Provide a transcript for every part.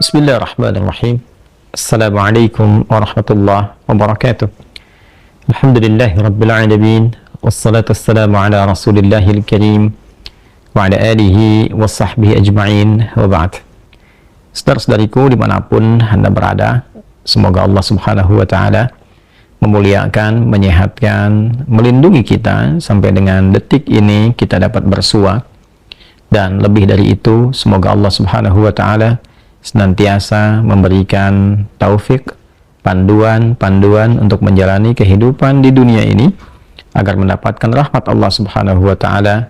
Bismillahirrahmanirrahim. Assalamualaikum warahmatullahi wabarakatuh. Alhamdulillahi rabbil alamin. Wassalatu wassalamu ala rasulillahil karim wa ala alihi wa sahbihi ajma'in wa ba'd. Saudara-saudariku dimanapun Anda berada, semoga Allah subhanahu wa ta'ala memuliakan, menyehatkan, melindungi kita sampai dengan detik ini kita dapat bersua. Dan lebih dari itu, semoga Allah subhanahu wa ta'ala senantiasa memberikan taufik, panduan untuk menjalani kehidupan di dunia ini agar mendapatkan rahmat Allah subhanahu wa ta'ala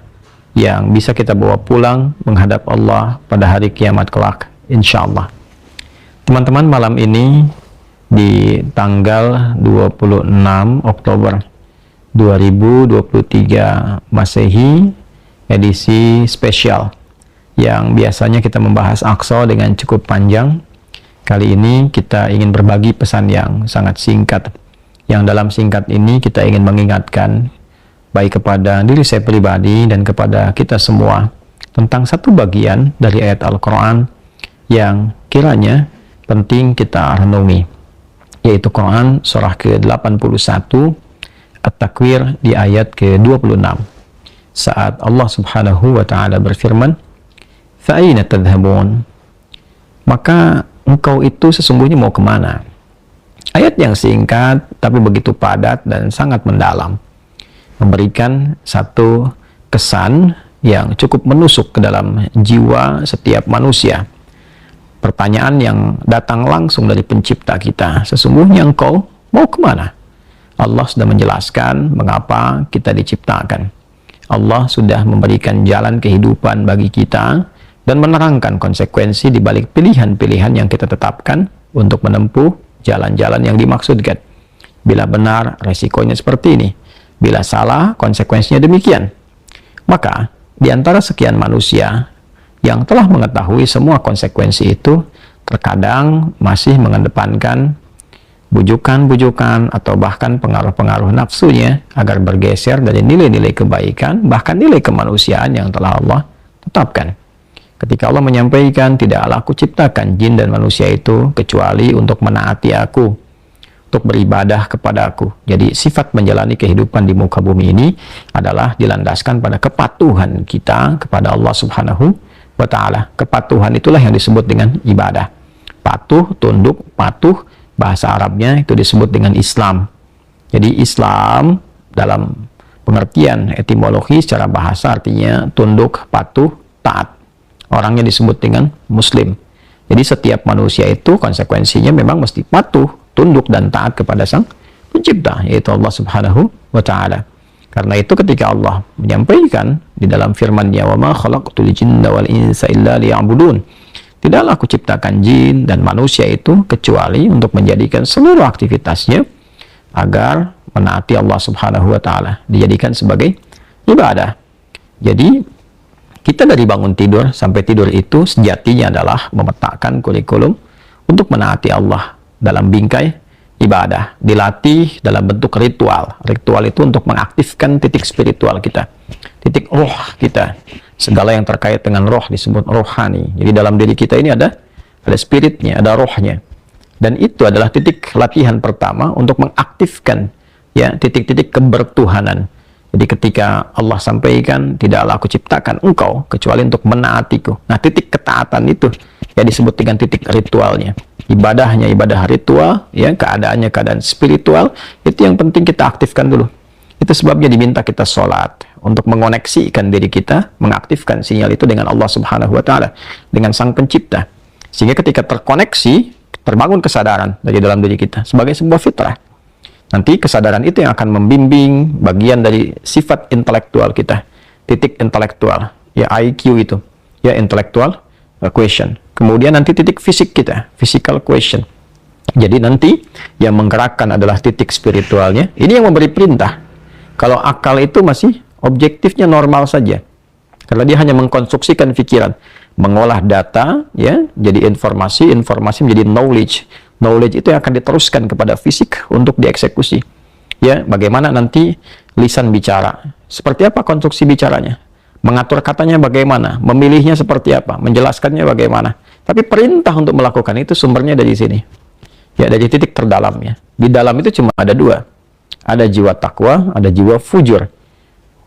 yang bisa kita bawa pulang menghadap Allah pada hari kiamat kelak, insyaallah. Teman-teman, malam ini di tanggal 26 Oktober 2023 Masehi, edisi spesial yang biasanya kita membahas Aqsa dengan cukup panjang. Kali ini kita ingin berbagi pesan yang sangat singkat, yang dalam singkat ini kita ingin mengingatkan baik kepada diri saya pribadi dan kepada kita semua tentang satu bagian dari ayat Al-Quran yang kiranya penting kita renungi, yaitu Quran surah ke-81 At-Takwir di ayat ke-26, saat Allah subhanahu wa ta'ala berfirman, Fa'aina tadhhabun? Maka engkau itu sesungguhnya mau kemana? Ayat yang singkat tapi begitu padat dan sangat mendalam, memberikan satu kesan yang cukup menusuk ke dalam jiwa setiap manusia. Pertanyaan yang datang langsung dari pencipta kita, sesungguhnya engkau mau kemana? Allah sudah menjelaskan mengapa kita diciptakan. Allah sudah memberikan jalan kehidupan bagi kita dan menerangkan konsekuensi di balik pilihan-pilihan yang kita tetapkan untuk menempuh jalan-jalan yang dimaksudkan. Bila benar, resikonya seperti ini. Bila salah, konsekuensinya demikian. Maka, di antara sekian manusia yang telah mengetahui semua konsekuensi itu, terkadang masih mengedepankan bujukan-bujukan atau bahkan pengaruh-pengaruh nafsunya agar bergeser dari nilai-nilai kebaikan, bahkan nilai kemanusiaan yang telah Allah tetapkan. Ketika Allah menyampaikan, tidaklah aku ciptakan jin dan manusia itu kecuali untuk menaati aku, untuk beribadah kepada aku. Jadi sifat menjalani kehidupan di muka bumi ini adalah dilandaskan pada kepatuhan kita kepada Allah subhanahu wa ta'ala. Kepatuhan itulah yang disebut dengan ibadah. Patuh, tunduk, patuh, bahasa Arabnya itu disebut dengan Islam. Jadi Islam dalam pengertian etimologi secara bahasa artinya tunduk, patuh, taat. Orangnya disebut dengan Muslim. Jadi setiap manusia itu konsekuensinya memang mesti patuh, tunduk dan taat kepada Sang Pencipta, yaitu Allah Subhanahu wa ta'ala. Karena itu ketika Allah menyampaikan di dalam firman-Nya, "Wa ma khalaqtul jinna wal insa illa liya'budun." Tidaklah aku ciptakan jin dan manusia itu kecuali untuk menjadikan seluruh aktivitasnya agar menaati Allah Subhanahu wa ta'ala, dijadikan sebagai ibadah. Jadi kita dari bangun tidur sampai tidur itu sejatinya adalah memetakan kurikulum untuk menaati Allah dalam bingkai ibadah, dilatih dalam bentuk ritual. Ritual itu untuk mengaktifkan titik spiritual kita, titik roh kita. Segala yang terkait dengan roh disebut rohani. Jadi dalam diri kita ini ada spiritnya, ada rohnya. Dan itu adalah titik latihan pertama untuk mengaktifkan ya titik-titik kebertuhanan. Jadi ketika Allah sampaikan, tidaklah aku ciptakan engkau kecuali untuk menaatiku. Nah, titik ketaatan itu ya disebut dengan titik ritualnya. Ibadahnya ibadah ritual, ya keadaannya keadaan spiritual, itu yang penting kita aktifkan dulu. Itu sebabnya diminta kita sholat untuk mengoneksikan diri kita, mengaktifkan sinyal itu dengan Allah Subhanahu wa ta'ala, dengan Sang Pencipta. Sehingga ketika terkoneksi, terbangun kesadaran dari dalam diri kita sebagai sebuah fitrah. Nanti kesadaran itu yang akan membimbing bagian dari sifat intelektual kita, titik intelektual, ya IQ itu, ya intellectual question. Kemudian nanti titik fisik kita, physical question. Jadi nanti yang menggerakkan adalah titik spiritualnya. Ini yang memberi perintah. Kalau akal itu masih objektifnya normal saja, karena dia hanya mengkonstruksikan pikiran, mengolah data, ya, jadi informasi menjadi knowledge. Knowledge itu yang akan diteruskan kepada fisik untuk dieksekusi. Ya, bagaimana nanti lisan bicara? Seperti apa konstruksi bicaranya? mengatur katanya bagaimana, memilihnya seperti apa, menjelaskannya bagaimana. Tapi perintah untuk melakukan itu sumbernya dari sini. Ya, dari titik terdalamnya. Di dalam itu cuma ada dua. Ada jiwa takwa, ada jiwa fujur.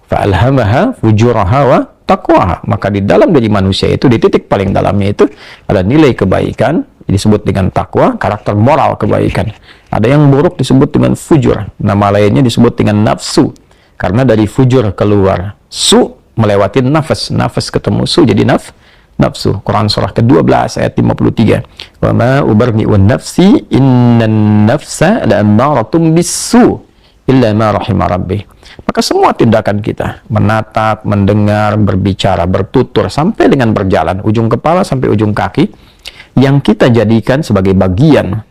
Fa'alhamaha fujuraha wa taqwaha. Maka di dalam diri manusia itu, di titik paling dalamnya itu, ada nilai kebaikan, disebut dengan takwa, karakter moral kebaikan. Ada yang buruk disebut dengan fujur. Nama lainnya disebut dengan nafsu. Karena dari fujur keluar su, melewati nafas. Nafas ketemu su, jadi nafsu. Quran surah ke-12 ayat 53. Wa ma ubarni'un nafsi innan nafsa la'amaratum bisu illa ma rahima rabbi. Maka semua tindakan kita, menatap, mendengar, berbicara, bertutur, sampai dengan berjalan, ujung kepala sampai ujung kaki, yang kita jadikan sebagai bagian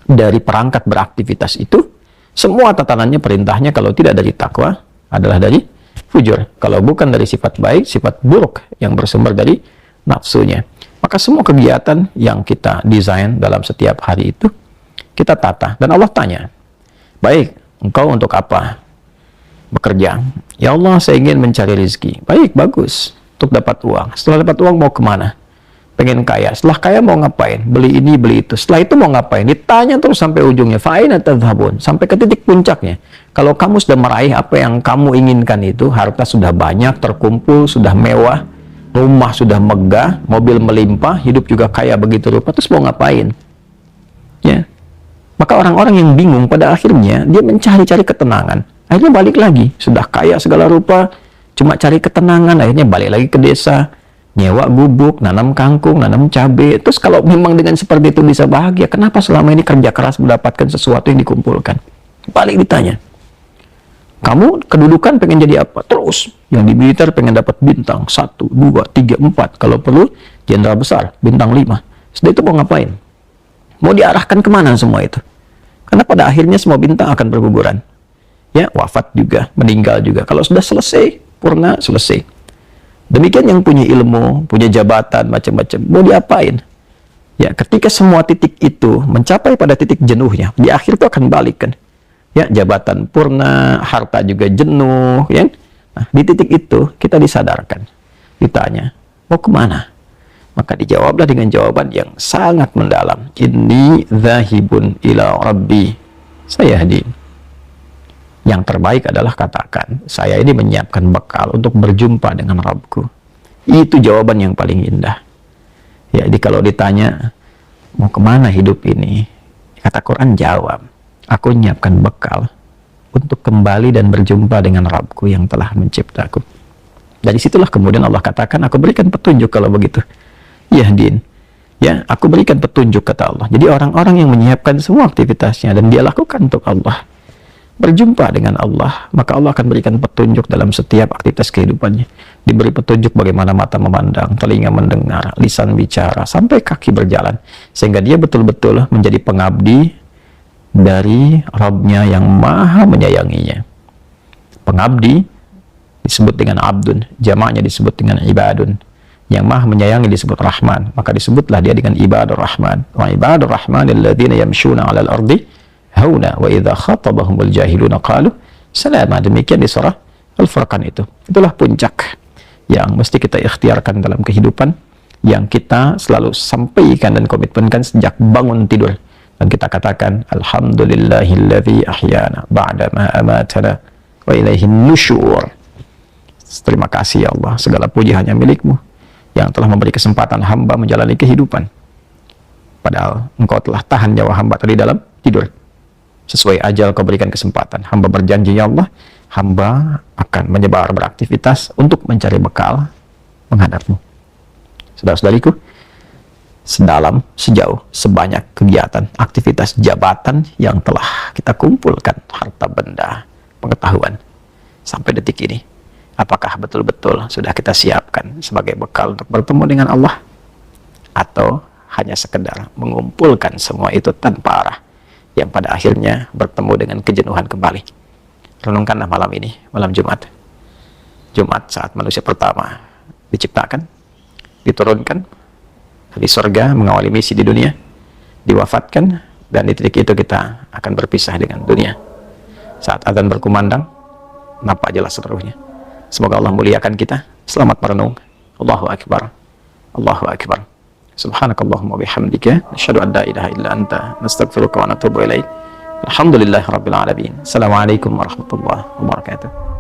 dari perangkat beraktivitas itu, semua tatanannya, perintahnya, kalau tidak dari takwa, adalah dari fujur. Kalau bukan dari sifat baik, sifat buruk yang bersumber dari nafsunya. Maka semua kegiatan yang kita desain dalam setiap hari itu, kita tata. Dan Allah tanya, baik, engkau untuk apa bekerja? Ya Allah, saya ingin mencari rezeki. Baik, bagus. Untuk dapat uang. Setelah dapat uang mau kemana? Pengen kaya. Setelah kaya mau ngapain? Beli ini, beli itu. Setelah itu mau ngapain? Ditanya terus sampai ujungnya. Fa'aina tadhhabun? Sampai ke titik puncaknya. Kalau kamu sudah meraih apa yang kamu inginkan itu, harta sudah banyak, terkumpul, sudah mewah, rumah sudah megah, mobil melimpah, hidup juga kaya begitu rupa, terus mau ngapain? Ya. Maka orang-orang yang bingung pada akhirnya, dia mencari-cari ketenangan. Akhirnya balik lagi. Sudah kaya segala rupa, cuma cari ketenangan, akhirnya balik lagi ke desa, nyewa gubuk, nanam kangkung, nanam cabai. Terus kalau memang dengan seperti itu bisa bahagia, kenapa selama ini kerja keras mendapatkan sesuatu yang dikumpulkan? Balik ditanya, kamu kedudukan pengen jadi apa? Terus, yang di militer pengen dapat bintang 1, 2, 3, 4. Kalau perlu, jenderal besar, bintang 5. Setelah itu mau ngapain? Mau diarahkan kemana semua itu? Karena pada akhirnya semua bintang akan berguguran. Ya, wafat juga, meninggal juga. Kalau sudah selesai, purna, selesai. Demikian yang punya ilmu, punya jabatan, macam-macam. Mau diapain? Ya, ketika semua titik itu mencapai pada titik jenuhnya, di akhir itu akan balik kan. Ya, jabatan purna, harta juga jenuh, ya. Nah, di titik itu kita disadarkan. Ditanya, mau kemana? Maka dijawablah dengan jawaban yang sangat mendalam. Inni dzahibun ila rabbi sayahdi. Yang terbaik adalah katakan, saya ini menyiapkan bekal untuk berjumpa dengan Rabbku. Itu jawaban yang paling indah. Ya, jadi kalau ditanya, mau kemana hidup ini? Kata Quran, jawab, aku menyiapkan bekal untuk kembali dan berjumpa dengan Rabbku yang telah menciptaku. Dari situlah kemudian Allah katakan, aku berikan petunjuk kalau begitu. Yahdin. Ya, aku berikan petunjuk, kata Allah. Jadi orang-orang yang menyiapkan semua aktivitasnya dan dia lakukan untuk Allah, berjumpa dengan Allah, maka Allah akan berikan petunjuk dalam setiap aktivitas kehidupannya. Diberi petunjuk bagaimana mata memandang, telinga mendengar, lisan bicara, sampai kaki berjalan. Sehingga dia betul-betul menjadi pengabdi dari Rabb-Nya yang maha menyayanginya. Pengabdi disebut dengan abdun, jamaknya disebut dengan ibadun. Yang maha menyayangi disebut Rahman, maka disebutlah dia dengan ibadur Rahman. Wa ibadur Rahman alladzina yamshuna 'alal ardi hauna wa idza khatabahumul jahiluna qalu salama. Demikian di surah Al-Furqan itu. Itulah puncak yang mesti kita ikhtiarkan dalam kehidupan, yang kita selalu sampaikan dan komitmenkan sejak bangun tidur. Dan kita katakan, alhamdulillahilladzi ahyana ba'da ma amatana wa ilaihin nusyur. Terima kasih ya Allah, segala puji hanya milik-Mu yang telah memberi kesempatan hamba menjalani kehidupan. Padahal Engkau telah tahan nyawa hamba tadi dalam tidur. Sesuai ajal Kau berikan kesempatan. Hamba berjanji, ya Allah, hamba akan menyebar beraktivitas untuk mencari bekal menghadap-Mu. Saudara-saudariku, sedalam, sejauh, sebanyak kegiatan, aktivitas jabatan yang telah kita kumpulkan, harta benda, pengetahuan, sampai detik ini, apakah betul-betul sudah kita siapkan sebagai bekal untuk bertemu dengan Allah? Atau hanya sekedar mengumpulkan semua itu tanpa arah, yang pada akhirnya bertemu dengan kejenuhan kembali? Renungkanlah malam ini, malam Jumat. Jumat saat manusia pertama diciptakan, diturunkan di surga, mengawali misi di dunia, diwafatkan, dan di titik itu kita akan berpisah dengan dunia. Saat azan berkumandang, nampak jelas seluruhnya. Semoga Allah muliakan kita. Selamat merenung. Allahu Akbar. Allahu Akbar. Subhanakallahumma bihamdika asyhadu an la ilaha illa anta nastaghfiruka wa natubu ilaik. Alhamdulillahirabbil alamin. Assalamualaikum warahmatullahi wabarakatuh.